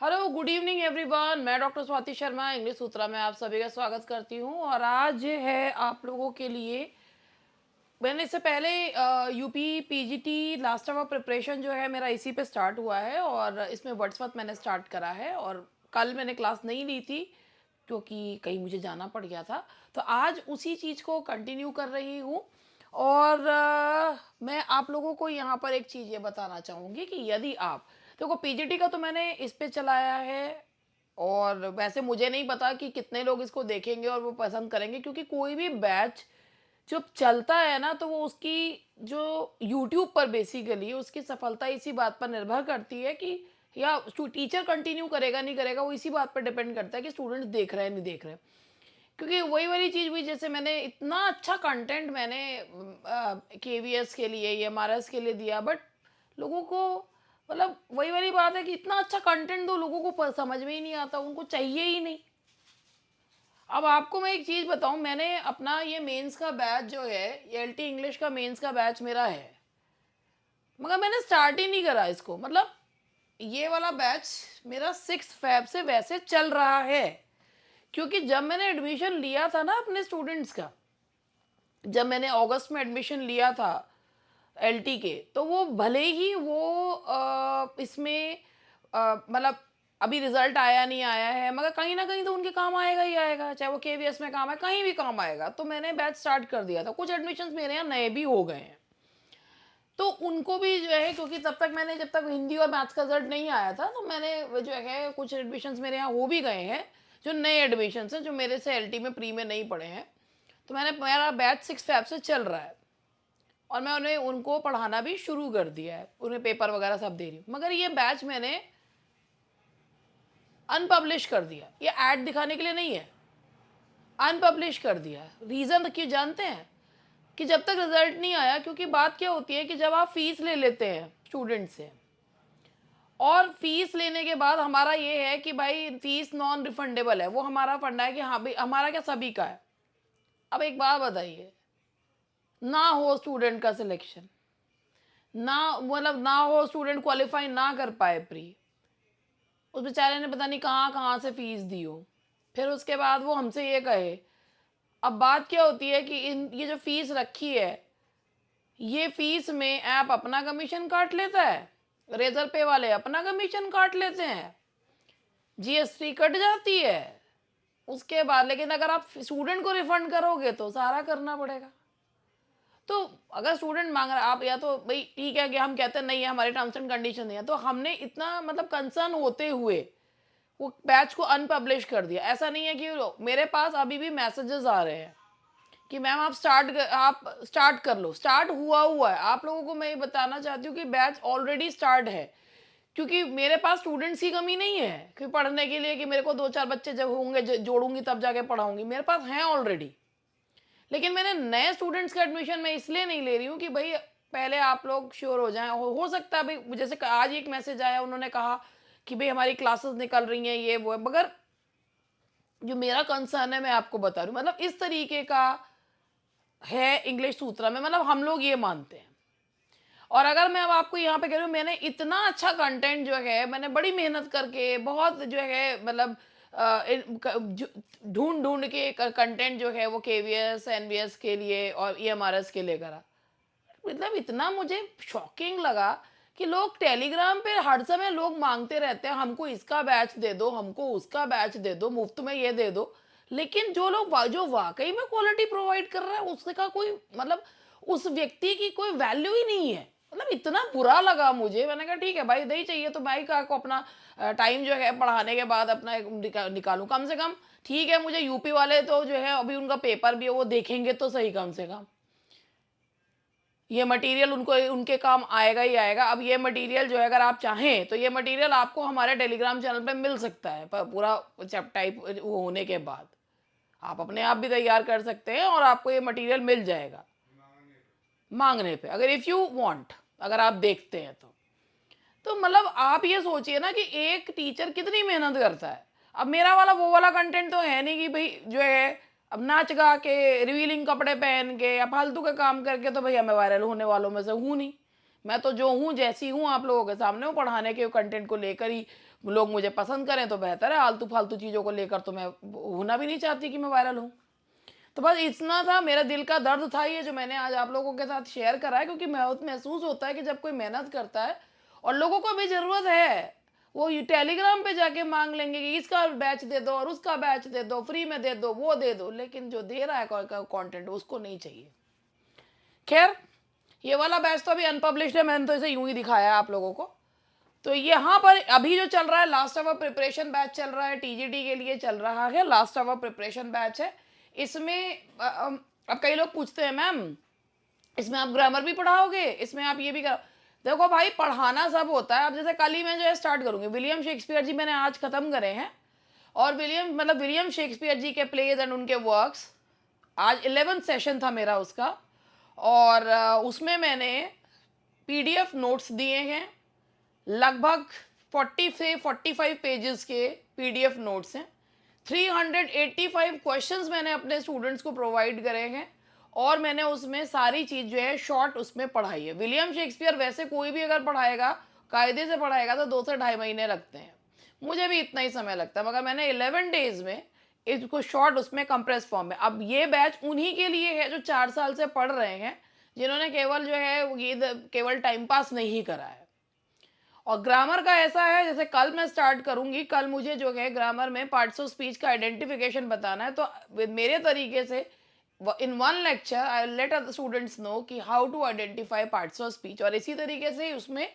Hello good evening everyone. मैं doctor Swati Sharma English सूत्रा में आप सभी का स्वागत करती हूँ और आज है आप लोगों के लिए। मैंने इससे पहले UP PGT last time preparation जो है मेरा इसी पे स्टार्ट हुआ है और इसमें वर्ड्सवर्थ मैंने स्टार्ट करा है और कल मैंने क्लास नहीं ली थी क्योंकि कहीं मुझे जाना पड़ गया था। तो आज उसी चीज़ को कंटिन्यू कर रही हूँ और मैं आप लोगों को यहाँ पर एक चीज़ ये बताना चाहूँगी कि यदि आप देखो पीजीटी का तो मैंने इस पे चलाया है और वैसे मुझे नहीं पता कि कितने लोग इसको देखेंगे और वो पसंद करेंगे, क्योंकि कोई भी बैच जब चलता है ना तो वो उसकी जो यूट्यूब पर बेसिकली उसकी सफलता इसी बात पर निर्भर करती है कि या टीचर कंटिन्यू करेगा नहीं करेगा, वो इसी बात पर डिपेंड करता है कि स्टूडेंट्स देख रहे हैं नहीं देख रहे हैं। क्योंकि वही वाली चीज़ हुई, जैसे मैंने इतना अच्छा कंटेंट मैंने केवीएस के लिए एमआरएस के लिए दिया, बट लोगों को मतलब वही वाली बात है कि इतना अच्छा कंटेंट दो, लोगों को समझ में ही नहीं आता, उनको चाहिए ही नहीं। अब आपको मैं एक चीज़ बताऊं, मैंने अपना ये मेंस का बैच जो है, ये एलटी इंग्लिश का मेंस का बैच मेरा है, मगर मैंने स्टार्ट ही नहीं करा इसको। मतलब ये वाला बैच मेरा 6 फैब से वैसे चल रहा है, क्योंकि जब मैंने एडमिशन लिया था ना अपने स्टूडेंट्स का, जब मैंने अगस्त में एडमिशन लिया था एलटी के, तो वो भले ही वो इसमें मतलब अभी रिजल्ट आया नहीं आया है, मगर कहीं ना कहीं तो उनके काम आएगा ही आएगा, चाहे वो केवीएस में काम है कहीं भी काम आएगा। तो मैंने बैच स्टार्ट कर दिया था, कुछ एडमिशन्स मेरे यहाँ नए भी हो गए हैं, तो उनको भी जो है, क्योंकि तब तक मैंने जब तक हिंदी और मैथ्स का रिजल्ट नहीं आया था, तो मैंने वो जो है कुछ एडमिशन्स मेरे यहाँ हो भी गए हैं, जो नए एडमिशन्स हैं जो मेरे से एलटी में प्री में नहीं पढ़े हैं। तो मेरा बैच 6 फैब से चल रहा है और मैं उन्हें उनको पढ़ाना भी शुरू कर दिया है, उन्हें पेपर वगैरह सब दे रही हूँ। मगर ये बैच मैंने अनपब्लिश कर दिया, ये ऐड दिखाने के लिए नहीं है, अनपब्लिश कर दिया। रीज़न क्यों जानते हैं? कि जब तक रिजल्ट नहीं आया, क्योंकि बात क्या होती है कि जब आप फीस ले लेते हैं स्टूडेंट से और फीस लेने के बाद हमारा ये है कि भाई फीस नॉन रिफंडेबल है, वो हमारा फंडा है कि हाँ भाई हमारा क्या सभी का है। अब एक बात बताइए, ना हो स्टूडेंट का सिलेक्शन, ना मतलब ना हो स्टूडेंट क्वालिफाई ना कर पाए प्री, उस बेचारे ने पता नहीं कहाँ कहाँ से फीस दी हो, फिर उसके बाद वो हमसे ये कहे। अब बात क्या होती है कि इन ये जो फीस रखी है, ये फीस में ऐप अपना कमीशन काट लेता है, रेजर पे वाले अपना कमीशन काट लेते हैं, जीएसटी कट जाती है उसके बाद, लेकिन अगर आप स्टूडेंट को रिफंड करोगे तो सारा करना पड़ेगा। तो अगर स्टूडेंट मांग रहा है, आप या तो भाई ठीक है कि हम कहते हैं नहीं है हमारे टर्म्स एंड कंडीशन नहीं है, तो हमने इतना मतलब कंसर्न होते हुए वो बैच को अनपब्लिश कर दिया। ऐसा नहीं है कि मेरे पास अभी भी मैसेजेस आ रहे हैं कि मैम आप स्टार्ट कर लो, स्टार्ट हुआ है। आप लोगों को मैं ये बताना चाहती हूँ कि बैच ऑलरेडी स्टार्ट है, क्योंकि मेरे पास स्टूडेंट्स की कमी नहीं है कि पढ़ने के लिए कि मेरे को 2-4 बच्चे जब होंगे जोड़ूंगी तब जाके पढ़ाऊंगी, मेरे पास हैं ऑलरेडी। लेकिन मैंने नए स्टूडेंट्स का एडमिशन मैं इसलिए नहीं ले रही हूँ कि भाई पहले आप लोग श्योर हो जाएं। हो सकता है भाई, जैसे आज एक मैसेज आया, उन्होंने कहा कि भाई हमारी क्लासेस निकल रही हैं ये वो है, मगर जो मेरा कंसर्न है मैं आपको बता रही हूँ, मतलब इस तरीके का है इंग्लिश सूत्रा में, मतलब हम लोग ये मानते हैं। और अगर मैं अब आपको यहाँ पे कह रही हूँ, मैंने इतना अच्छा कंटेंट जो है मैंने बड़ी मेहनत करके बहुत जो है मतलब ढूंढ ढूंढ के कंटेंट जो है वो केवीएस एनवीएस के लिए और ईएमआरएस के लिए करा। मतलब इतना मुझे शॉकिंग लगा कि लोग टेलीग्राम पे हर समय लोग मांगते रहते हैं, हमको इसका बैच दे दो, हमको उसका बैच दे दो, मुफ्त में ये दे दो। लेकिन जो वाकई में क्वालिटी प्रोवाइड कर रहा है उसका कोई मतलब उस व्यक्ति की कोई वैल्यू ही नहीं है। मतलब इतना बुरा लगा मुझे, मैंने कहा ठीक है भाई, नहीं चाहिए तो भाई का को अपना टाइम जो है पढ़ाने के बाद अपना निकालूं कम से कम। ठीक है, मुझे यूपी वाले तो जो है अभी उनका पेपर भी है, वो देखेंगे तो सही कम से कम, ये मटेरियल उनको उनके काम आएगा ही आएगा। अब ये मटेरियल जो है अगर आप चाहें तो ये मटेरियल आपको हमारे टेलीग्राम चैनल पे मिल सकता है, पूरा टाइप वो होने के बाद आप अपने आप भी तैयार कर सकते हैं और आपको ये मटेरियल मिल जाएगा मांगने पे, अगर इफ़ यू वांट, अगर आप देखते हैं तो मतलब आप ये सोचिए ना कि एक टीचर कितनी मेहनत करता है। अब मेरा वाला वो वाला कंटेंट तो है नहीं कि भाई जो है अब नाच गा के रिवीलिंग कपड़े पहन के या फालतू का काम करके तो भैया मैं वायरल होने वालों में से हूँ नहीं। मैं तो जो हूँ जैसी हूँ आप लोगों के सामने हूँ, पढ़ाने के कंटेंट को लेकर ही लोग मुझे पसंद करें तो बेहतर है, आलतू फालतू चीज़ों को लेकर तो मैं होना भी नहीं चाहती कि मैं वायरल हूँ। तो बस इतना था, मेरा दिल का दर्द था ये जो मैंने आज आप लोगों के साथ शेयर करा है, क्योंकि महसूस होता है कि जब कोई मेहनत करता है और लोगों को भी ज़रूरत है, वो टेलीग्राम पे जाके मांग लेंगे कि इसका बैच दे दो और उसका बैच दे दो, फ्री में दे दो, वो दे दो, लेकिन जो दे रहा है कंटेंट उसको नहीं चाहिए। खैर, ये वाला बैच तो अभी अनपब्लिश्ड है, मैंने तो इसे यूं ही दिखाया है आप लोगों को। तो यहाँ पर अभी जो चल रहा है लास्ट आवर प्रिपरेशन बैच चल रहा है, टीजीटी के लिए चल रहा है, लास्ट आवर प्रिपरेशन बैच है। इसमें अब कई लोग पूछते हैं मैम इसमें आप ग्रामर भी पढ़ाओगे, इसमें आप ये भी कर, देखो भाई पढ़ाना सब होता है। अब जैसे कल ही मैं जो है स्टार्ट करूंगी, विलियम शेक्सपियर जी मैंने आज खत्म करे हैं, और विलियम शेक्सपियर जी के प्लेज एंड उनके वर्क्स, आज 11th सेशन था मेरा उसका, और उसमें मैंने पीडीएफ नोट्स दिए हैं, लगभग 40 से 45 पेजेस के पीडीएफ नोट्स हैं, 385 क्वेश्चंस मैंने अपने स्टूडेंट्स को प्रोवाइड करे हैं, और मैंने उसमें सारी चीज़ जो है शॉर्ट उसमें पढ़ाई है। विलियम शेक्सपियर वैसे कोई भी अगर पढ़ाएगा, कायदे से पढ़ाएगा, तो 2 से ढाई महीने लगते हैं, मुझे भी इतना ही समय लगता है, मगर मैंने 11 डेज में इसको शॉर्ट उसमें कंप्रेस फॉर्म में। अब ये बैच उन्हीं के लिए है जो 4 साल से पढ़ रहे हैं, जिन्होंने केवल जो है ये केवल टाइम पास नहीं करा है। और ग्रामर का ऐसा है, जैसे कल मैं स्टार्ट करूंगी, कल मुझे जो है ग्रामर में पार्ट्स ऑफ स्पीच का आइडेंटिफिकेशन बताना है, तो मेरे तरीके से in one lecture I let other students know कि how to identify parts of speech, और इसी तरीके से उसमें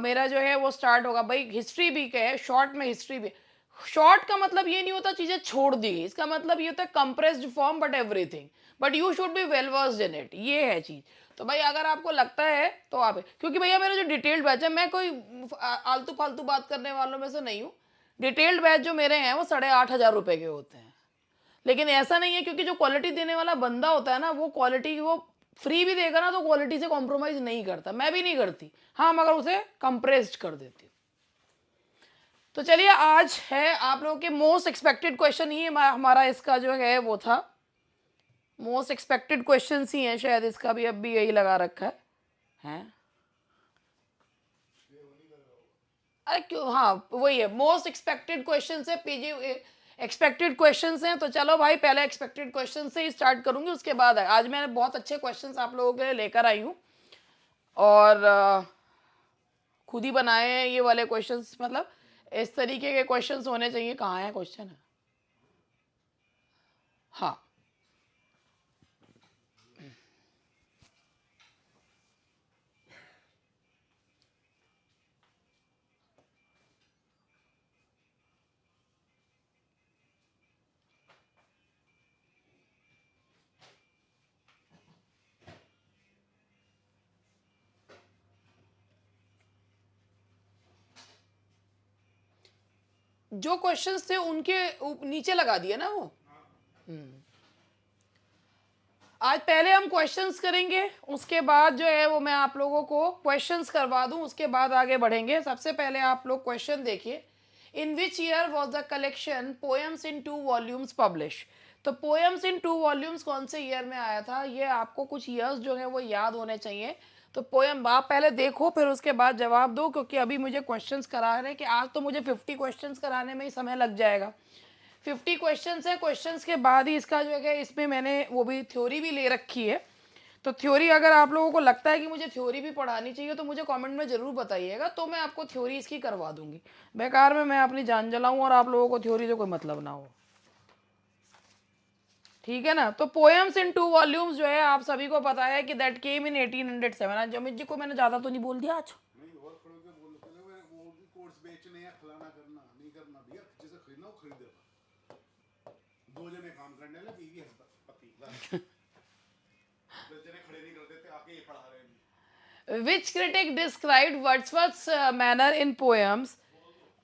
मेरा जो है वो स्टार्ट होगा। भाई हिस्ट्री भी क्या है, शॉर्ट में हिस्ट्री भी, शॉर्ट का मतलब ये नहीं होता चीज़ें छोड़ दी गई, इसका मतलब ये होता है compressed form but everything, but you should be well versed in it, ये है चीज़। तो भाई अगर आपको लगता है तो आप, क्योंकि भैया मेरा जो डिटेल्ड बैच है, मैं कोई आलतू फालतू बात करने वालों में से नहीं हूँ। डिटेल्ड बैच जो मेरे हैं वो 8,500 के होते हैं, लेकिन ऐसा नहीं है, क्योंकि जो क्वालिटी देने वाला बंदा होता है ना, वो क्वालिटी वो फ्री भी देगा ना तो क्वालिटी से कॉम्प्रोमाइज नहीं करता, मैं भी नहीं करती, हाँ, मगर उसे कंप्रेस्ड कर देती हूँ। तो चलिए, आज है आप लोगों के मोस्ट एक्सपेक्टेड क्वेश्चन ही हमारा इसका जो है वो था, मोस्ट एक्सपेक्टेड क्वेश्चन ही हैं, शायद इसका भी अब भी यही लगा रखा है, हैं? अरे क्यों, हाँ वही है, मोस्ट एक्सपेक्टेड क्वेश्चन है, पीजी एक्सपेक्टेड क्वेश्चंस हैं। तो चलो भाई, पहले एक्सपेक्टेड क्वेश्चन से ही स्टार्ट करूंगी, उसके बाद आज मैंने बहुत अच्छे क्वेश्चंस आप लोगों के लिए लेकर आई हूँ, और खुद ही बनाए हैं ये वाले क्वेश्चंस, मतलब इस तरीके के क्वेश्चंस होने चाहिए। कहाँ है क्वेश्चन? हाँ, जो क्वेश्चंस थे उनके नीचे लगा दिया ना वो। आज पहले हम क्वेश्चंस करेंगे, उसके बाद जो है वो मैं आप लोगों को क्वेश्चंस करवा दूं, उसके बाद आगे बढ़ेंगे। सबसे पहले आप लोग क्वेश्चन देखिए, in which year was the collection poems in 2 volumes publish. तो पोएम्स इन 2 वॉल्यूम्स कौन से ईयर में आया था, ये आपको कुछ ईयर्स जो है वो याद होने चाहिए। तो पोएम आप पहले देखो, फिर उसके बाद जवाब दो, क्योंकि अभी मुझे क्वेश्चंस करा रहे हैं कि आज तो मुझे 50 क्वेश्चंस कराने में ही समय लग जाएगा। 50 क्वेश्चंस है, क्वेश्चंस के बाद ही इसका जो है, इसमें मैंने वो भी थ्योरी भी ले रखी है। तो थ्योरी अगर आप लोगों को लगता है कि मुझे थ्योरी भी पढ़ानी चाहिए, तो मुझे कमेंट में ज़रूर बताइएगा, तो मैं आपको थ्योरी इसकी करवा दूंगी। बेकार में मैं अपनी जान जलाऊं और आप लोगों को थ्योरी से कोई मतलब ना हो, ठीक है ना। तो पोएम्स इन 2 वॉल्यूम्स जो है, आप सभी को पता है कि दैट केम इन 1807। आज अमित जी को मैंने ज़्यादा तो नहीं बोल दिया आज? नहीं, और खड़े के बोल के वो भी कोर्स बेचने या फलाना करना नहीं करना भैया, जिसे खरीदना वो खरीदे बस। 2 जने काम करने ले, बीवी पति बस। 10 जने खड़े नहीं कर देते, आके ये पढ़ा रहे हैं। Which critic described Wordsworth's manner in poems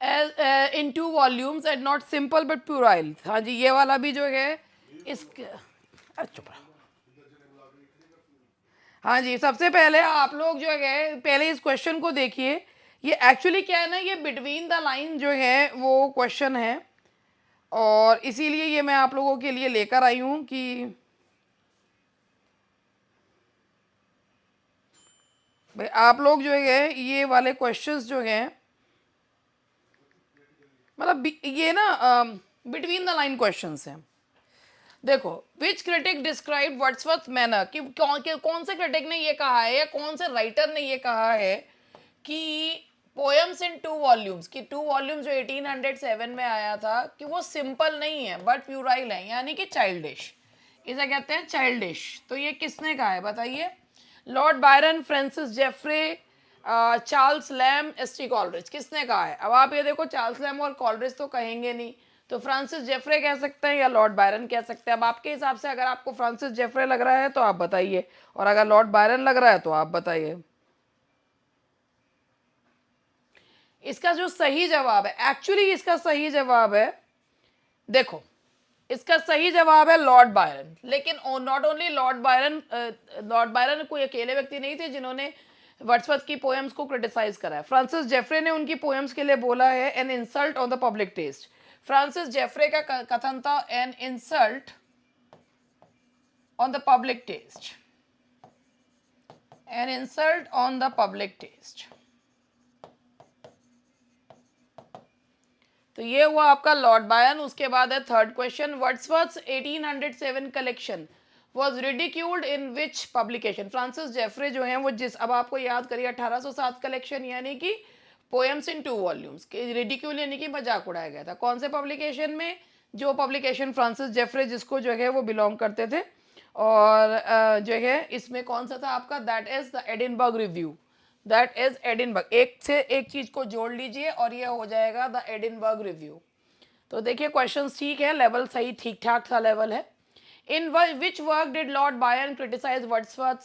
as in 2 volumes and not simple but puerile? हाँ जी, ये वाला भी जो है इस, अरे चुप रहो। हाँ जी, सबसे पहले आप लोग जो है पहले इस क्वेश्चन को देखिए। ये एक्चुअली क्या है ना, ये बिटवीन द लाइन जो है वो क्वेश्चन है, और इसीलिए ये मैं आप लोगों के लिए लेकर आई हूँ कि भाई आप लोग जो है ये वाले क्वेश्चंस जो हैं मतलब ये ना बिटवीन द लाइन क्वेश्चंस हैं। देखो, विच क्रिटिक डिस्क्राइब वर्ड्सवर्थ मैनर, कि कौन से क्रिटिक ने ये कहा है या कौन से राइटर ने ये कहा है कि पोएम्स इन 2 वॉल्यूम्स, कि 2 वॉल्यूम जो 1807 में आया था, कि वो सिंपल नहीं है बट प्यूराइल है, यानी कि चाइल्डिश, इसे कहते हैं चाइल्डिश। तो ये किसने कहा है बताइए? Lord Byron, Francis Jeffrey, Charles Lamb, S T Coleridge, किसने कहा है? अब आप ये देखो, चार्ल्स लैम और कॉलरिज तो कहेंगे नहीं, तो फ्रांसिस जेफरे कह सकते हैं या लॉर्ड बायरन कह सकते हैं। अब आपके हिसाब से अगर आपको फ्रांसिस जेफरे लग रहा है तो आप बताइए, और अगर लॉर्ड बायरन लग रहा है तो आप बताइए। इसका जो सही जवाब है, एक्चुअली इसका सही जवाब है, देखो, इसका सही जवाब है लॉर्ड बायरन। लेकिन not only Lord Byron, Lord Byron कोई अकेले व्यक्ति नहीं थे जिन्होंने वर्ड्सवर्थ की पोएम्स को क्रिटिसाइज करा है। फ्रांसिस जेफरे ने उनकी पोएम्स के लिए बोला है an insult on the public taste. Francis Jeffrey का कथन था an insult on the public taste, an insult on the public taste. तो ये हुआ आपका लॉर्ड बायरन। उसके बाद है third question, Wordsworth 1807 collection was ridiculed in which publication. Francis Jeffrey जो हैं वो जिस, अब आपको याद करिए, 1807 कलेक्शन यानी कि पोएम्स इन 2 वॉल्यूम्स के, रिडिक्यूल यानी कि मजाक उड़ाया गया था। कौन से पब्लिकेशन में? जो पब्लिकेशन फ्रांसिस जेफरे जिसको जो है वो बिलोंग करते थे, और जो है इसमें कौन सा था आपका? That is the Edinburgh review, that is Edinburgh. एक से एक चीज को जोड़ लीजिए और ये हो जाएगा द एडिनबर्ग रिव्यू। तो देखिए क्वेश्चन ठीक है, लेवल सही ठीक ठाक सा लेवल है। In which work did Lord Byron criticise Wordsworth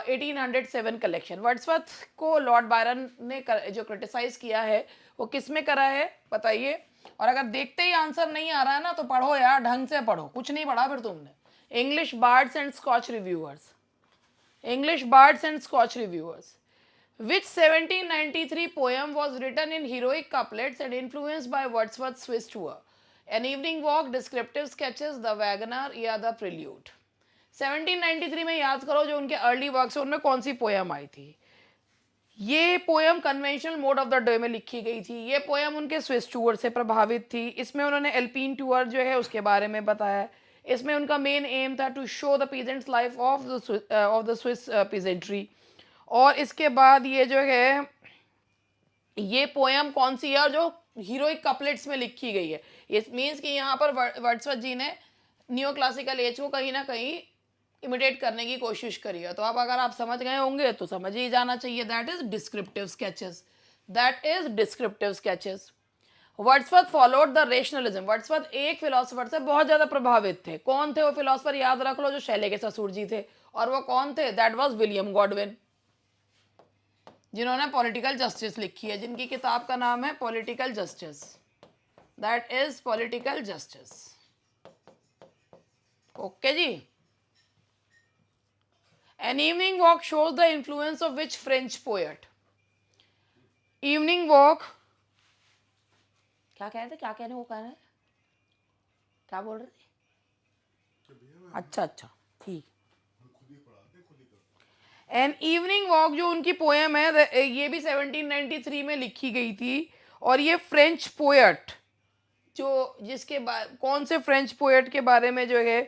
1807 collection? Wordsworth को लॉर्ड बायरन ने जो क्रिटिसाइज किया है वो किस में करा है बताइए? और अगर देखते ही आंसर नहीं आ रहा है ना तो पढ़ो यार, ढंग से पढ़ो, कुछ नहीं पढ़ा फिर तुमने। English Bards and Scotch Reviewers, English Bards and Scotch Reviewers. Which 1793 poem was written in heroic couplets and influenced by Wordsworth's Swiss tour? An Evening Walk, Descriptive Sketches, The Wagoner या The Prelude? 1793 में याद करो जो उनके early works, उनमें कौन सी poem I थी? ये poem conventional mode of the day में लिखी गई थी। ये पोएम उनके स्विस टूर से प्रभावित थी। इसमें उन्होंने एल्पीन टूर जो है उसके बारे में बताया। इसमें उनका मेन एम था to show the peasants life of the Swiss peasantry. और इसके बाद ये जो है, ये पोएम कौन सी है जो हीरोइक कपलेट्स में लिखी गई है? इट मीन्स कि यहाँ पर वर्ड्सवर्थ जी ने न्यू क्लासिकल एज को कहीं ना कहीं इमिटेट करने की कोशिश करी है। तो अब अगर आप समझ गए होंगे तो समझ ही जाना चाहिए, that is descriptive sketches, that is descriptive sketches. Wordsworth followed the rationalism. Wordsworth एक फिलोसफर से बहुत ज़्यादा प्रभावित थे। कौन थे वो फिलोसफर? याद रख लो, जो शैले के ससुर जी थे। और वो कौन थे? दैट वाज विलियम गॉडविन, जिन्होंने पॉलिटिकल जस्टिस लिखी है, जिनकी किताब का नाम है political justice, that is political justice. Okay जी। An evening walk shows the influence of which French poet? Evening walk, क्या कहते, क्या कहने, वो कहने, क्या बोल रहे थे? अच्छा अच्छा, ठीक। एन इवनिंग वॉक जो उनकी पोएम है, ये भी 1793 में लिखी गई थी। और ये फ्रेंच पोएट जो, जिसके कौन से फ्रेंच पोएट के बारे में जो है,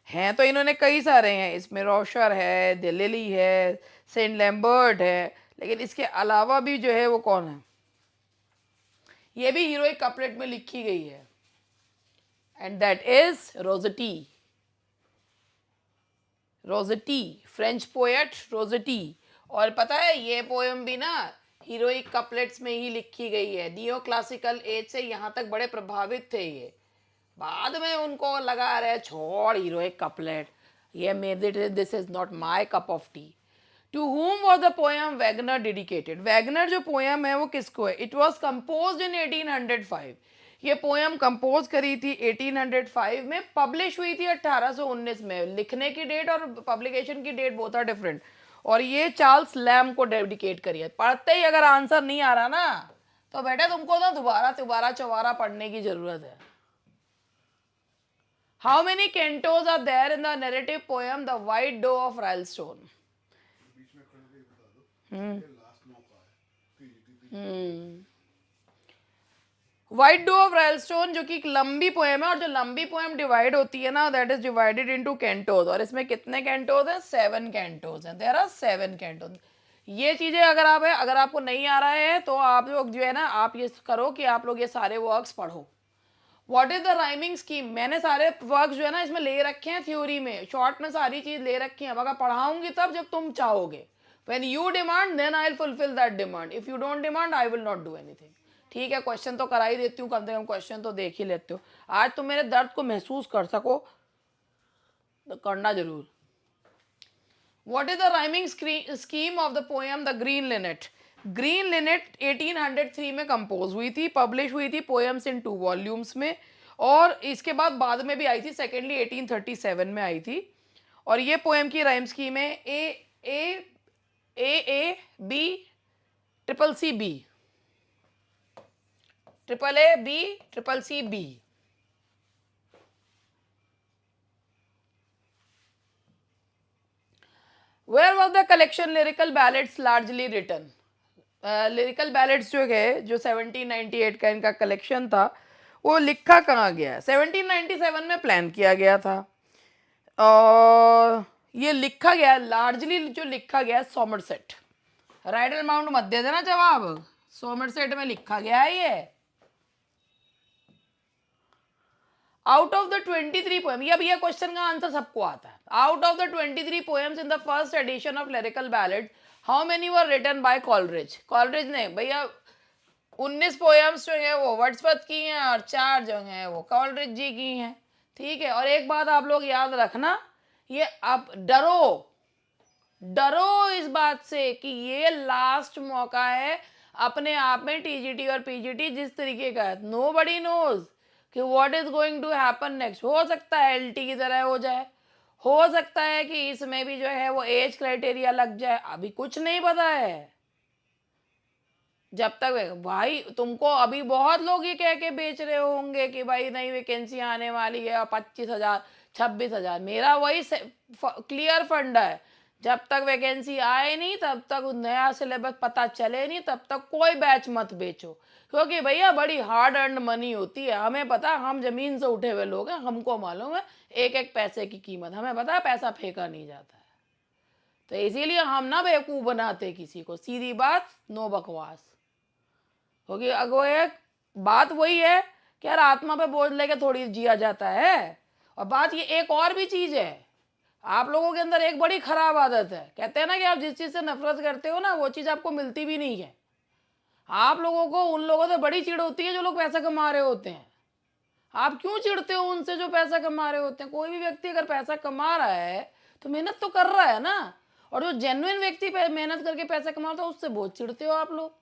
हैं तो इन्होंने कई सारे हैं। इसमें रोशर है, दिलेली है, सेंट लैम्बर्ट है, लेकिन इसके अलावा भी जो है वो कौन है, ये भी हीरोइक कपलेट में लिखी गई है, and that is Rossetti. Rossetti, French poet Rossetti. और पता है ये पोएम भी ना हीरोइक कपलेट्स में ही लिखी गई है। नियो क्लासिकल एज से यहाँ तक बड़े प्रभावित थे ये। बाद में उनको लगा रहे छोड़ हीरोइक कपलेट, ये मेरे, this is not my cup of tea. To whom was the poem Waggoner dedicated? Waggoner जो पोएम है वो किसको है? It was compose in 1805। ये पोएम कंपोज करी थी 1805 में, पब्लिश हुई थी 1819 में। लिखने की डेट और पब्लिकेशन की डेट बहुत आर डिफरेंट। और ये चार्ल्स लैम को डेडिकेट करी है। पढ़ते ही अगर आंसर नहीं आ रहा ना तो बेटा तुमको ना दोबारा दोबारा चौबारा पढ़ने की जरूरत है। How many cantos are there in the narrative poem the White Doe of Rylstone? बीच में खड़े हुए बता दो, ये लास्ट मौका है। Hmm, White Doe of Rylstone जो कि एक लंबी पोएम है, और जो लंबी पोएम डिवाइड होती है ना, that is divided into cantos, और इसमें कितने कैंटोज हैं? 7 कैंटोज हैं, देयर आर 7 कैंटोज। ये चीजें अगर आप है, अगर आपको नहीं आ रहा है तो आप लोग जो है ना, आप ये करो कि आप लोग ये सारे वर्क्स पढ़ो। What is the rhyming scheme, मैंने सारे वर्क्स जो है ना इसमें ले रखे हैं, थ्योरी में शॉर्ट में सारी चीज ले रखी है, अगर पढ़ाऊंगी तब जब तुम चाहोगे। When you demand then I will fulfil that demand, if you don't demand I will not do anything. ठीक है, क्वेश्चन तो करा ही देती हूँ, कम से कम क्वेश्चन तो देख ही लेते हो। आज तुम मेरे दर्द को महसूस कर सको तो करना जरूर। What is the rhyming scheme of the poem The Green Linnet? Green Lynette 1803 में कंपोज हुई थी, पब्लिश हुई थी पोएम्स इन 2 वॉल्यूम्स में, और इसके बाद में भी आई थी, सेकेंडली 1837 में आई थी। और ये पोएम की राइम स्कीम है A B triple C B, triple A B triple C B. Where was the collection Lyrical Ballads largely written? Lyrical Ballads जो है, जो 1798 का इनका कलेक्शन था, वो लिखा कहाँ गया है? 1797 में प्लान किया गया था, और ये लिखा गया लार्जली, जो लिखा गया है सोमरसेट। राइडल माउंट मत दे देना जवाब, सोमरसेट में लिखा गया है ये। आउट ऑफ द 23 पोएम, ये अब ये क्वेश्चन का आंसर सबको आता है। Out of the 23 poems in the first edition of Lyrical Ballad, how many were written by Coleridge? Coleridge ने भैया 19 पोएम्स जो है वो वर्ड्सवर्थ की हैं, और 4 जो हैं वो कॉलरिज जी की हैं। ठीक है, और एक बात आप लोग याद रखना, ये आप डरो डरो इस बात से कि ये लास्ट मौका है अपने आप में। टीजीटी और पीजीटी जिस तरीके का है, नो बडी नोज कि what is going to happen next. हो सकता है एलटी की तरह हो जाए, हो सकता है कि इसमें भी जो है वो एज क्राइटेरिया लग जाए, अभी कुछ नहीं पता है। जब तक भाई तुमको अभी बहुत लोग ये कह के बेच रहे होंगे कि भाई नई वैकेंसी आने वाली है और 25,000 26,000, मेरा वही क्लियर फंडा है, जब तक वैकेंसी आए नहीं, तब तक नया सिलेबस पता चले नहीं, तब तक कोई बैच मत बेचो, क्योंकि भैया बड़ी हार्ड अर्न मनी होती है। हमें पता, हम जमीन से उठे हुए लोग हैं, हमको मालूम है एक एक पैसे की कीमत, हमें पता है पैसा फेंका नहीं जाता है। तो इसीलिए हम ना बेवकूफ़ बनाते किसी को, सीधी बात, नो बकवास। क्योंकि अगो एक बात वही है कि यार आत्मा पे बोझ लेके थोड़ी जिया जाता है। और बात ये एक और भी चीज़ है, आप लोगों के अंदर एक बड़ी खराब आदत है, कहते हैं ना कि आप जिस चीज़ से नफरत करते हो ना, वो चीज़ आपको मिलती भी नहीं है। आप लोगों को उन लोगों से बड़ी चिढ़ होती है जो लोग पैसा कमा रहे होते हैं। आप क्यों चिढ़ते हो उनसे जो पैसा कमा रहे होते हैं? कोई भी व्यक्ति अगर पैसा कमा रहा है तो मेहनत तो कर रहा है ना, और जो जेन्युइन व्यक्ति मेहनत करके पैसा कमाता है उससे बहुत चिढ़ते हो आप लोग।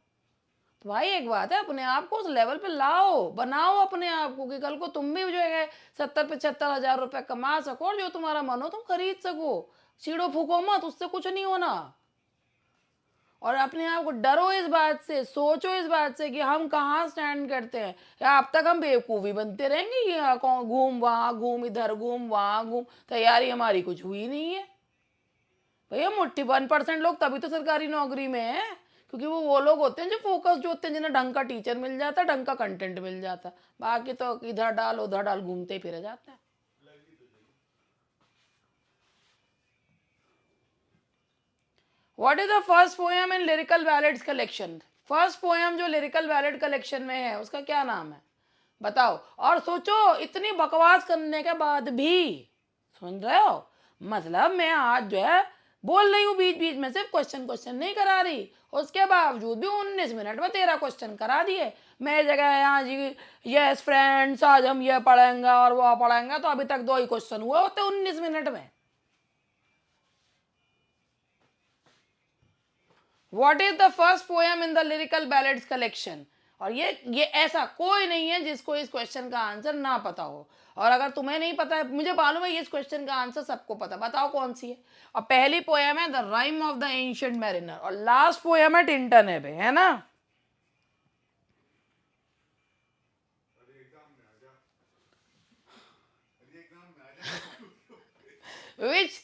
तो भाई एक बात है, अपने आप को उस लेवल पे लाओ, बनाओ अपने आप को कि कल को तुम भी जो है 70-75 हज़ार रुपये कमा सको, और जो तुम्हारा मन हो तुम खरीद सको। चीड़ो फूको मत, उससे कुछ नहीं होना। और अपने आप को डरो इस बात से, सोचो इस बात से कि हम कहाँ स्टैंड करते हैं, या अब तक हम बेवकूफ़ी बनते रहेंगे, ये कौन घूम वहाँ घूम, इधर घूम वहाँ घूम, तैयारी हमारी कुछ हुई नहीं है। भैया मुट्ठी 1% लोग तभी तो सरकारी नौकरी में है, क्योंकि वो लोग होते हैं जो फोकस जो होते हैं, जिन्हें ढंग का टीचर मिल जाता है, ढंग का कंटेंट मिल जाता है, बाकी तो इधर डाल उधर डाल घूमते फिर जाते हैं। What is the first poem in lyrical Ballads collection? First poem जो लिरिकल बैलेड कलेक्शन में है उसका क्या नाम है बताओ? और सोचो, इतनी बकवास करने के बाद भी, सुन रहे हो, मतलब मैं आज जो है बोल रही हूँ बीच बीच में, सिर्फ क्वेश्चन क्वेश्चन नहीं करा रही, उसके बावजूद भी 19 मिनट में 13 क्वेश्चन करा दिए। मैं जगह यहाँ जी यस फ्रेंड्स आज हम ये पढ़ेंगे और वो पढ़ेंगे, तो अभी तक 2 ही क्वेश्चन हुए होते 19 मिनट में। What is the first poem in the Lyrical Ballads collection? और ये ऐसा कोई नहीं है जिसको इस क्वेश्चन का आंसर ना पता हो, और अगर तुम्हें नहीं पता है, मुझे मालूम है इस क्वेश्चन का आंसर सबको पता, बताओ कौन सी है। और पहली पोएम है the Rime of the Ancient Mariner, और लास्ट पोएम है टिंटन एबे, है ना। Which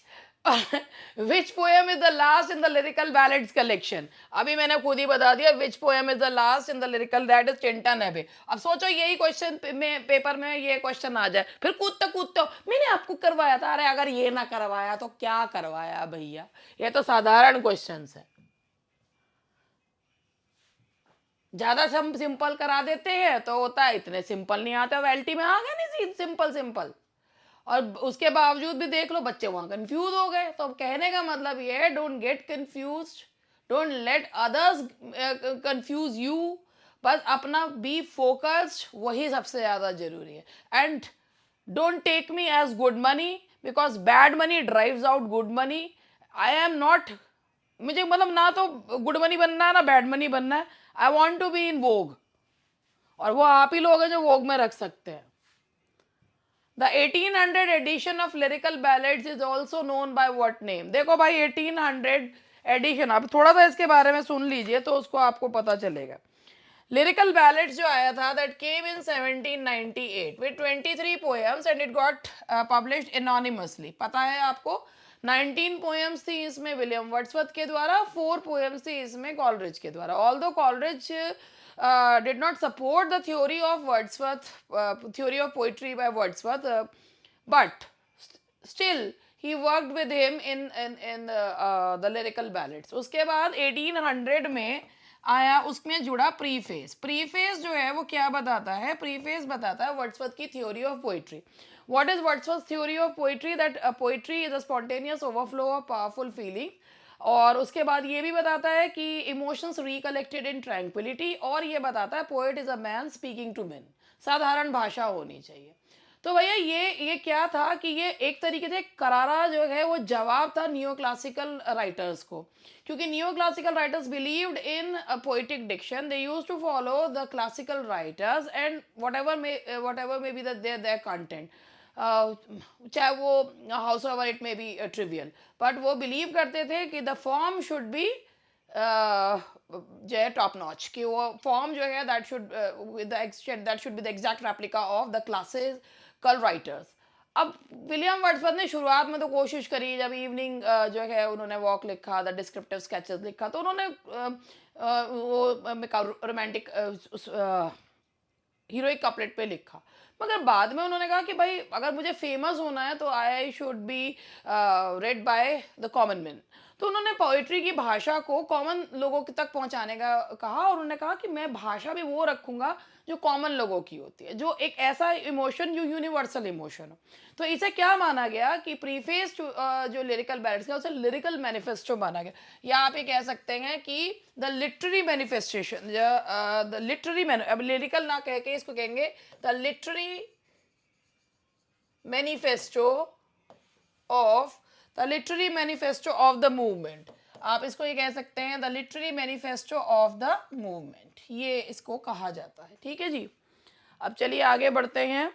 which poem is the last in the Lyrical Ballads collection? अभी मैंने खुद ही बता दिया which poem is the last in the lyrical, that is Tintern Abbey. अब सोचो यही क्वेश्चन में पेपर में ये क्वेश्चन आ जाए, फिर कूदते मैंने आपको करवाया था। अरे अगर ये ना करवाया तो क्या करवाया भैया, ये तो साधारण क्वेश्चन है। ज्यादा सिंपल करा देते हैं तो होता है इतने सिंपल नहीं आते, अब एलटी में आ गया नहीं सिंपल सिंपल, और उसके बावजूद भी देख लो बच्चे वहां कंफ्यूज हो गए। तो कहने का मतलब ये है, don't get confuse, don't let others confuse you, बस अपना बी फोकस्ड, वही सबसे ज्यादा जरूरी है। And don't take me as good money, because bad money drives out good money. I am not, मुझे मतलब ना तो गुड मनी बनना है ना बैड मनी बनना है, I want to be in Vogue, और वो आप ही लोग हैं जो वोग में रख सकते हैं। The 1800 edition of lyrical ballads is also known by what name? देखो भाई 1800 एडिशन, आप थोड़ा सा इसके बारे में सुन लीजिए तो उसको आपको पता चलेगा। लिरिकल बैलेड्स जो आया था that came in 1798 with 23 poems and it got published anonymously. पता है आपको, 19 पोएम्स थी इसमें विलियम वर्ड्सवर्थ के द्वारा, 4 पोएम्स थी इसमें कॉलरिज के द्वारा। Although Coleridge did not support the theory of Wordsworth, theory of poetry by Wordsworth, but still he worked with him in the lyrical ballads. उसके बाद 1800 में आया, उसमें जुड़ा प्रीफेस। प्रीफेस जो है वो क्या बताता है? प्रीफेस बताता है वर्ड्सवर्थ की theory of poetry. What is Wordsworth's theory of poetry? That poetry is a spontaneous overflow of powerful feeling, और उसके बाद ये भी बताता है कि इमोशंस रिकलेक्टेड इन ट्रैंक्विलिटी, और ये बताता है poet is a man speaking to men, साधारण भाषा होनी चाहिए। तो भैया ये क्या था कि ये एक तरीके से करारा जो है वो जवाब था नियो क्लासिकल राइटर्स को, क्योंकि neo classical writers believed in poetic diction, they used to follow the classical writers and whatever may be their content, चाहे वो however it may be trivial, but वो बिलीव करते थे कि the form should be जो है top notch, कि वो फॉर्म जो है that should that should be the exact replica of the classical writers. अब विलियम वर्ड्सवर्थ ने शुरुआत में तो कोशिश करी, जब इवनिंग जो है उन्होंने वॉक लिखा, द डिस्क्रिप्टिव स्केचेस लिखा, तो उन्होंने वो रोमांटिक हीरोइक कपलेट पे लिखा, मगर बाद में उन्होंने कहा कि भाई अगर मुझे फेमस होना है तो I should be red by the common man. तो उन्होंने पोइट्री की भाषा को कॉमन लोगों तक पहुंचाने का कहा, और उन्होंने कहा कि मैं भाषा भी वो रखूंगा जो कॉमन लोगों की होती है, जो एक ऐसा इमोशन जो यूनिवर्सल इमोशन हो। तो इसे क्या माना गया कि प्रीफेस जो लिरिकल बैलेड्स का उसे लिरिकल मैनिफेस्टो माना गया, या आप ये कह सकते हैं कि the literary manifestation, the literary अब लिरिकल ना कह के इसको कहेंगे the literary manifesto of the literary manifesto of the movement. आप इसको ये कह सकते हैं the literary manifesto of the movement, ये इसको कहा जाता है। ठीक है जी, अब चलिए आगे बढ़ते हैं।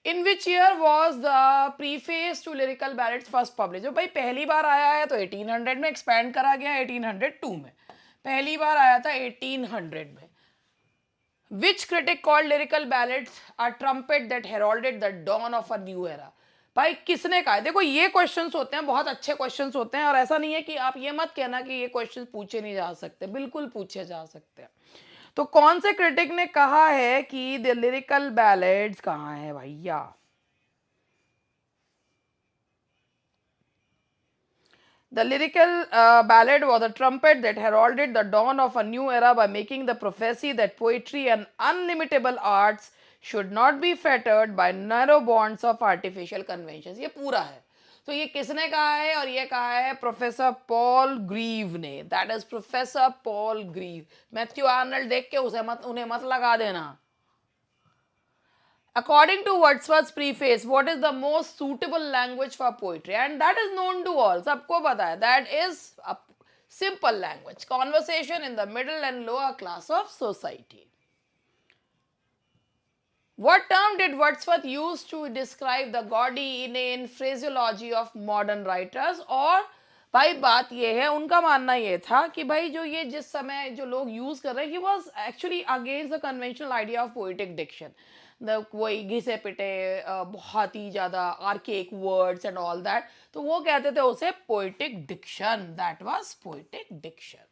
In which year was the preface to Lyrical Ballads first publish? जो भाई पहली बार आया है तो 1800 में, एक्सपैंड करा गया 1802 में, पहली बार आया था 1800 में। Which critic called lyrical ballads a trumpet that heralded the dawn of a new era? भाई किसने कहा है? देखो ये क्वेश्चंस होते हैं, बहुत अच्छे क्वेश्चंस होते हैं, और ऐसा नहीं है कि आप ये मत कहना कि ये क्वेश्चंस पूछे नहीं जा सकते, बिल्कुल पूछे जा सकते हैं। तो कौन से क्रिटिक ने कहा है कि द लिरिकल बैलेड्स कहाँ है भैया? The lyrical ballad was a trumpet that heralded the dawn of a new era by making the prophecy that poetry and unlimitable arts should not be fettered by narrow bonds of artificial conventions. ये पूरा है। तो ये किसने कहा है? और ये कहा है प्रोफेसर पॉल ग्रीव ने, that is professor Paul Grieve. Matthew Arnold देख के उन्हें मत लगा देना। According to Wordsworth's preface, what is the most suitable language for poetry? And that is known to all. सबको पता है. That is a simple language. Conversation in the middle and lower class of society. What term did Wordsworth use to describe the gaudy, inane phraseology of modern writers? और भाई बात ये है, उनका मानना ये था कि भाई जो ये जिस समय जो लोग यूज कर रहे हैं, he was actually against the conventional idea of poetic diction. वही घिसे पिटे बहुत ही ज़्यादा archaic words and all that, तो वो कहते थे उसे poetic diction, that was poetic diction.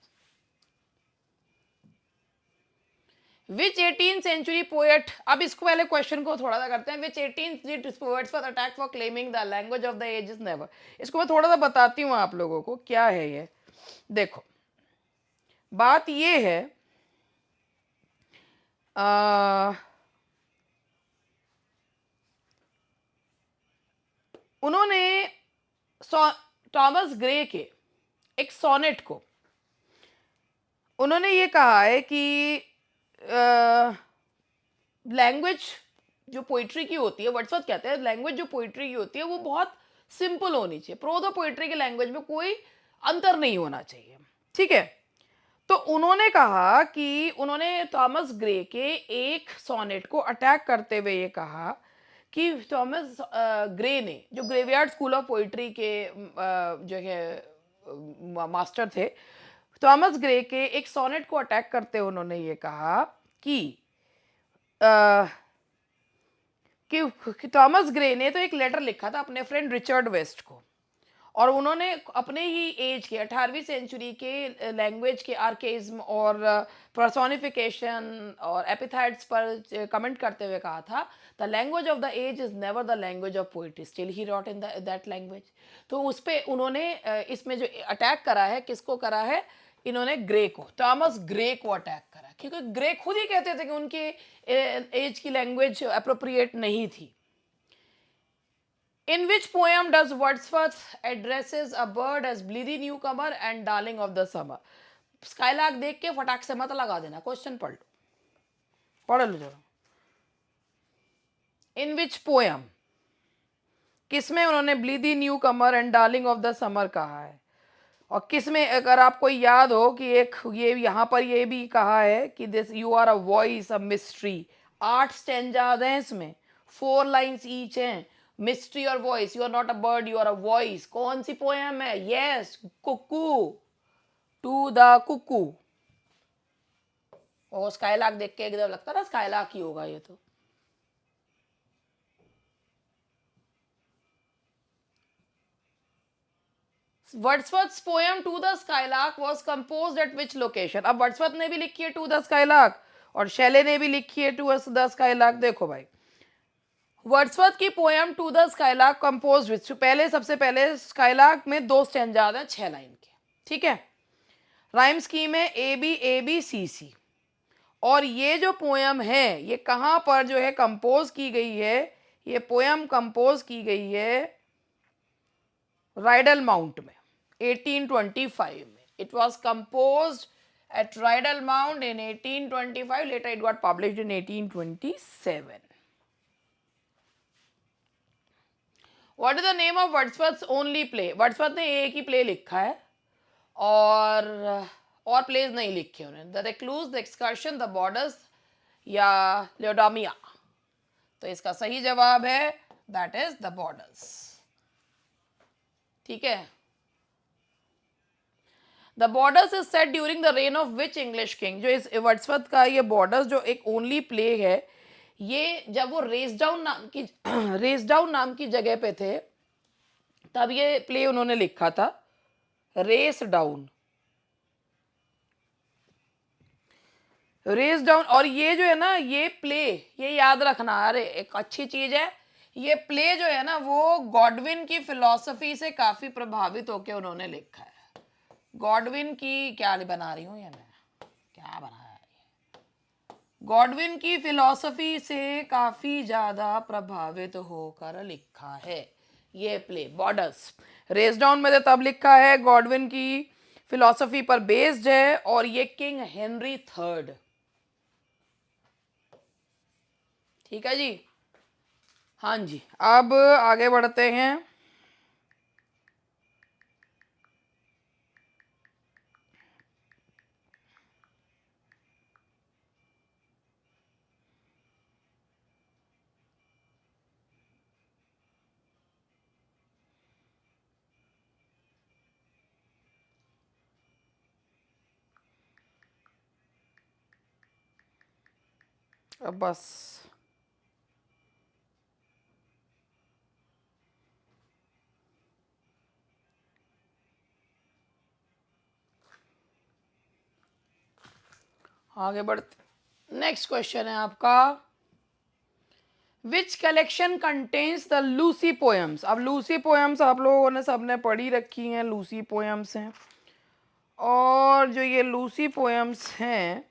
Which 18th century poet, अब इसको पहले क्वेश्चन को थोड़ा सा करते हैं, which 18th poets for attack for claiming the language of the age is never. इसको मैं थोड़ा सा बताती हूँ आप लोगों को क्या है ये। देखो बात ये है, उन्होंने थॉमस ग्रे के एक सोनेट को उन्होंने ये कहा है कि लैंग्वेज जो पोइट्री की होती है, वर्ड्सवर्थ कहते हैं लैंग्वेज जो पोइट्री की होती है वो बहुत सिंपल होनी चाहिए, प्रोज और पोइट्री की लैंग्वेज में कोई अंतर नहीं होना चाहिए, ठीक है। तो उन्होंने कहा कि उन्होंने थॉमस ग्रे के एक सोनेट को अटैक करते हुए ये कहा कि थॉमस ग्रे ने, जो ग्रेवयार्ड स्कूल ऑफ पोइट्री के जो है मास्टर थे, थॉमस ग्रे के एक सोनेट को अटैक करते हुए उन्होंने ये कहा कि थॉमस ग्रे ने तो एक लेटर लिखा था अपने फ्रेंड रिचर्ड वेस्ट को, और उन्होंने अपने ही एज के 18वीं सेंचुरी के लैंग्वेज के आर्केइज्म और पर्सोनिफिकेशन और एपिथेट्स पर कमेंट करते हुए कहा था, the language of the age is never the language of poetry, still he wrote in that language. तो उस पर उन्होंने इसमें जो अटैक करा है, किसको करा है, इन्होंने ग्रे को, थॉमस ग्रे को अटैक करा, क्योंकि ग्रे खुद ही कहते थे कि उनके एज की लैंग्वेज अप्रोप्रिएट नहीं थी। In which poem does Wordsworth addresses a bird as bleedy newcomer and darling of the summer? Skylark देख के फटाक से मत लगा देना, क्वेश्चन पढ़ लो जरा। इन विच पोएम, किसमें उन्होंने blithe new comer and darling of the summer कहा है, और किसमें, अगर आपको याद हो कि एक ये यहाँ पर ये भी कहा है कि this you are a voice a mystery. 8 stanzas हैं इसमें, 4 लाइन्स ईच हैं, मिस्ट्री और voice, you are not a bird you are a voice. कौन सी पोएम है? Yes, cuckoo, to the cuckoo. और स्काईलार्क देख के एकदम लगता ना स्काईलार्क ही होगा ये तो। Wordsworth poem to the skylark was composed at which location? अब वर्ड्सवर्थ ने भी लिखी है टू द स्काईलार्क और शैले ने भी लिखी है टू द स्काईलार्क। देखो भाई, वर्ड्सवर्थ की poem to the skylark composed which, पहले सबसे पहले स्काईलार्क में 2 स्टैंजाज हैं 6 लाइन के, ठीक है। राइम स्कीम है ए बी सी सी। और ये जो पोएम है ये कहाँ पर जो है कंपोज की गई है? ये पोएम कंपोज की गई है राइडल माउंट में 1825 में। It was compose at Rydal Mount in 1825, later it got published in 1827। What is the name of Wordsworth only play? Wordsworth ने एक ही प्ले लिखा है और प्लेज नहीं लिखे उन्होंने। The recluse, the excursion, the borders या लियोडामिया। तो इसका सही जवाब है दैट इज द बॉर्डर्स, ठीक है। The borders is set during the rain of which English king? जो इस वर्ड्सवर्थ का ये बॉर्डर्स जो एक ओनली प्ले है, ये जब वो रेसडाउन नाम की रेसडाउन नाम की जगह पे थे तब ये प्ले उन्होंने लिखा था, रेस डाउन, रेस डाउन। और ये जो है ना ये प्ले, ये याद रखना, अरे एक अच्छी चीज है, ये प्ले जो है ना वो गॉडविन की फिलॉसफी से काफी प्रभावित होकर उन्होंने लिखा है। गॉडविन की क्या बना रही हूँ ये मैं, क्या बनाया है, गॉडविन की फिलॉसफी से काफी ज्यादा प्रभावित होकर लिखा है ये प्ले बॉर्डर्स। रेस डाउन में तब लिखा है, गॉडविन की फिलॉसफी पर बेस्ड है, और ये किंग हेनरी थर्ड, ठीक है जी। हाँ जी, अब आगे बढ़ते हैं। अब बस आगे बढ़ते, नेक्स्ट क्वेश्चन है आपका, which collection contains the Lucy poems. अब लूसी पोएम्स आप लोगों ने सबने पढ़ी रखी हैं, लूसी पोएम्स हैं, और जो ये लूसी पोएम्स हैं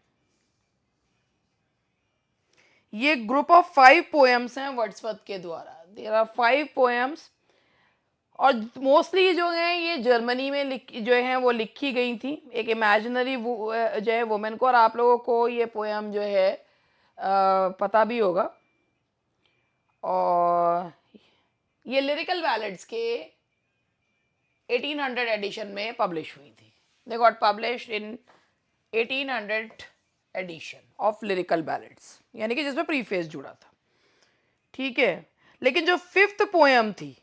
ये ग्रुप ऑफ 5 पोएम्स हैं वर्ड्सवर्थ के द्वारा। देयर आर 5 पोएम्स, और मोस्टली जो है ये जर्मनी में जो है वो लिखी गई थी, एक इमेजिनरी जो है वुमेन को, और आप लोगों को ये पोएम जो है पता भी होगा। और ये लिरिकल बैलेड्स के 1800 एडिशन में पब्लिश हुई थी। They got published in 1800 edition of lyrical ballads, यानी कि जिसमें प्रीफेस जुड़ा था, ठीक है। लेकिन जो 5th पोएम थी,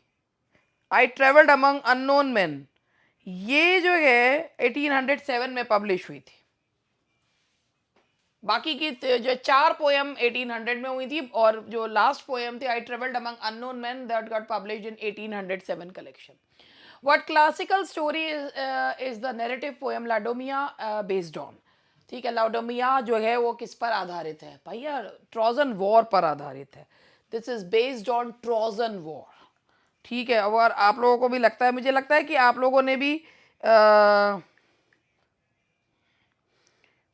I travelled among unknown man, ये जो है 1807 में पब्लिश हुई थी। बाकी की जो 4 पोएम 1800 में हुई थी, और जो लास्ट पोएम थी I travelled among unknown man, that got published in 1807 collection. What classical story is the narrative poem Laodamia based on. ठीक है, लाडोमिया जो है वो किस पर आधारित है भैया? ट्रोजन वॉर पर आधारित है। This is based on Trojan war, ठीक है। और आप लोगों को भी लगता है, मुझे लगता है कि आप लोगों ने भी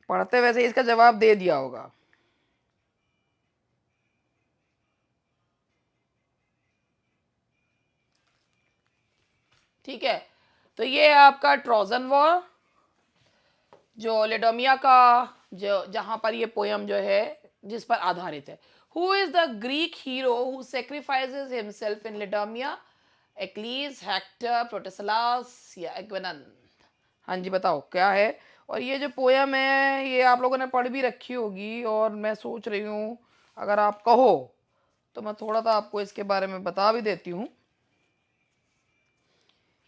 पढ़ते वैसे इसका जवाब दे दिया होगा। ठीक है, तो ये है आपका ट्रोजन वॉर, जो लेडोमिया का जो जहां पर ये पोयम जो है जिस पर आधारित है। Who is the Greek hero who sacrifices himself in Laodamia? Achilles, Hector, Protesilaus या एग्वेनन? हाँ जी बताओ क्या है। और ये जो पोयम है ये आप लोगों ने पढ़ भी रखी होगी, और मैं सोच रही हूँ अगर आप कहो तो मैं थोड़ा सा आपको इसके बारे में बता भी देती हूँ।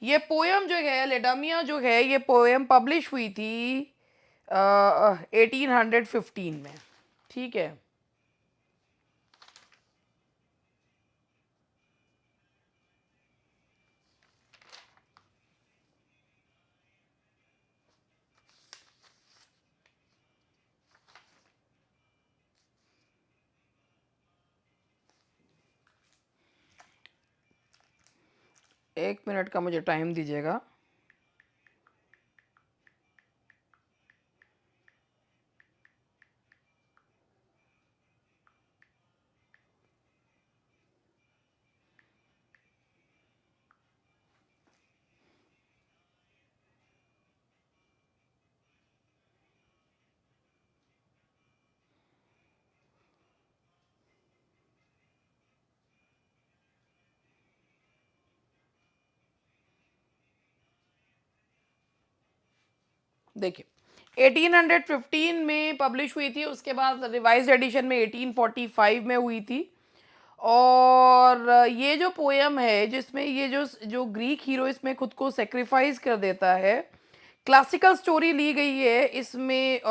ये पोयम जो है लेडामिया जो है, ये पोयम पब्लिश हुई थी 1815 में, ठीक है। एक मिनट का मुझे टाइम दीजिएगा। देखिए 1815 में पब्लिश हुई थी, उसके बाद रिवाइज्ड एडिशन में 1845 में हुई थी। और ये जो पोयम है जिसमें ये जो जो ग्रीक हीरो इसमें खुद को सेक्रीफाइस कर देता है, क्लासिकल स्टोरी ली गई है इसमें।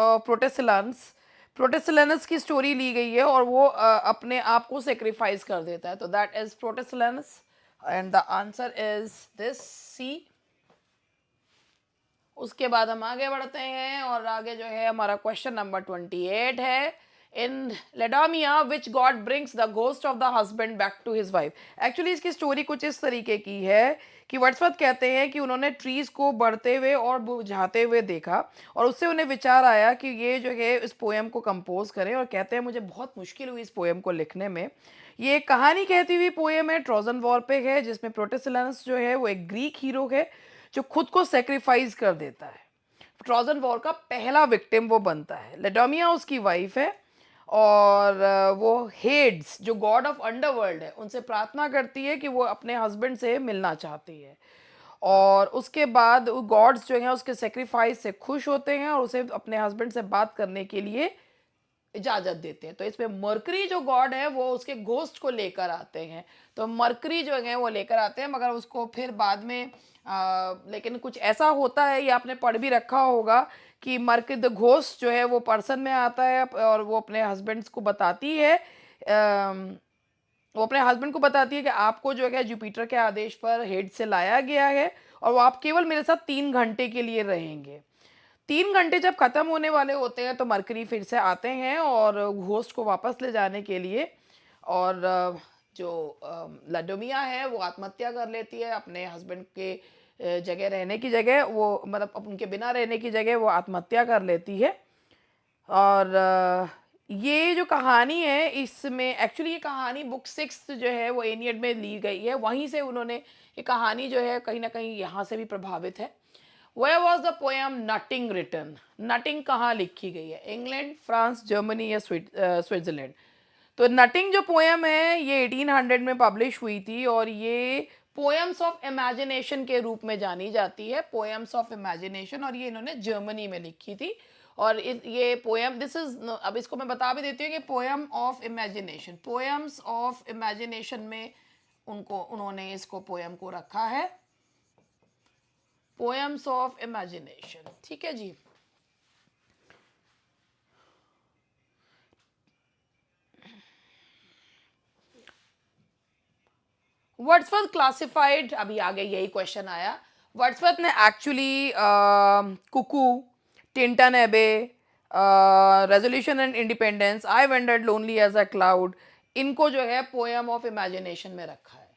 प्रोटेसिलनस की स्टोरी ली गई है, और वो अपने आप को सेक्रीफाइस कर देता है, तो that is Protesilaus, and the answer is this C. उसके बाद हम आगे बढ़ते हैं, और आगे जो है हमारा क्वेश्चन नंबर 28 है, in Laodamia which god brings the ghost of the husband back to his wife. Actually इसकी स्टोरी कुछ इस तरीके की है कि वर्ड्सवर्थ कहते हैं कि उन्होंने ट्रीज को बढ़ते हुए और बुझाते हुए देखा, और उससे उन्हें विचार आया कि ये जो है इस पोएम को कंपोज करें, और कहते हैं मुझे बहुत मुश्किल हुई इस पोएम को लिखने में। ये एक कहानी कहती हुई पोएम है, ट्रोजन वॉर पे है, जिसमें प्रोटेसिलनस जो है वो एक ग्रीक हीरो है जो खुद को सेक्रीफाइस कर देता है। ट्रोजन वॉर का पहला विक्टिम वो बनता है। लेडोमिया उसकी वाइफ है, और वो हेड्स जो गॉड ऑफ अंडरवर्ल्ड है उनसे प्रार्थना करती है कि वो अपने हस्बैंड से मिलना चाहती है, और उसके बाद गॉड्स जो हैं उसके सेक्रीफाइस से खुश होते हैं और उसे अपने हस्बैंड से बात करने के लिए इजाजत देते हैं। तो इसमें मरकरी जो गॉड है वो उसके घोस्ट को लेकर आते हैं, तो मरकरी जो है वो लेकर आते हैं, मगर उसको फिर बाद में लेकिन कुछ ऐसा होता है, ये आपने पढ़ भी रखा होगा कि मरकरी द घोस्ट जो है वो पर्सन में आता है, और वो अपने हस्बैंड्स को बताती है, वो अपने हस्बैंड को बताती है कि आपको जो है जुपिटर के आदेश पर हेड से लाया गया है, और वो आप केवल मेरे साथ 3 घंटे के लिए रहेंगे। 3 घंटे जब ख़त्म होने वाले होते हैं तो मरकरी फिर से आते हैं और घोस्ट को वापस ले जाने के लिए। और जो लाडोमिया है वो आत्महत्या कर लेती है अपने हस्बैंड के जगह रहने की जगह, वो मतलब उनके बिना रहने की जगह वो आत्महत्या कर लेती है। और ये जो कहानी है इसमें एक्चुअली ये कहानी बुक 6 जो है वो एनियड में ली गई है, वहीं से उन्होंने ये कहानी जो है कहीं न कहीं यहाँ से भी प्रभावित है। Where was the poem Nutting written? Nutting कहाँ लिखी गई है? इंग्लैंड, फ्रांस, जर्मनी या स्विट्ज़रलैंड? तो नटिंग जो पोएम है ये 1800 में पब्लिश हुई थी और ये पोएम्स ऑफ इमेजिनेशन के रूप में जानी जाती है, पोएम्स ऑफ इमेजिनेशन, और ये इन्होंने जर्मनी में लिखी थी। और ये पोएम दिस इज, अब इसको मैं बता भी देती हूँ कि poem of imagination, poems of imagination में उन्होंने इसको पोएम को रखा है, पोएम्स ऑफ इमेजिनेशन। ठीक है जी। वर्ड्सवर्थ क्लासिफाइड, अभी आगे यही क्वेश्चन आया, वर्ड्सवर्थ ने actually cuckoo, Tintern Abbey, resolution and independence, I wandered lonely as a cloud, इनको जो है पोएम ऑफ इमेजिनेशन में रखा है।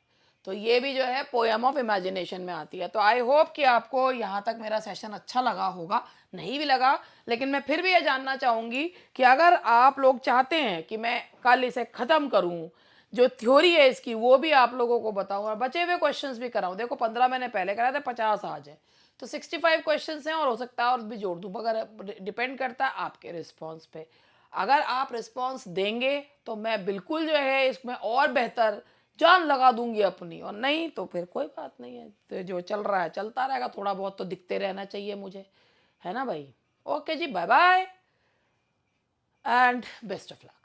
तो ये भी जो है पोएम ऑफ इमेजिनेशन में आती है। तो आई होप कि आपको यहाँ तक मेरा सेशन अच्छा लगा होगा, नहीं भी लगा लेकिन मैं फिर भी ये जानना चाहूँगी कि अगर आप लोग चाहते हैं कि मैं कल इसे ख़त्म करूँ, जो थ्योरी है इसकी वो भी आप लोगों को बताऊँ और बचे हुए क्वेश्चंस भी कराऊँ। देखो 15 मैंने पहले कराए थे, 50 आज है, तो 65 क्वेश्चंस हैं और हो सकता है और भी जोड़ दूँ, मगर डिपेंड करता है आपके रिस्पॉन्स पे। अगर आप रिस्पॉन्स देंगे तो मैं बिल्कुल जो है इसमें और बेहतर जान लगा दूंगी अपनी, और नहीं तो फिर कोई बात नहीं है, तो जो चल रहा है चलता रहेगा, थोड़ा बहुत तो दिखते रहना चाहिए मुझे, है ना भाई। ओके जी, bye bye and best of luck.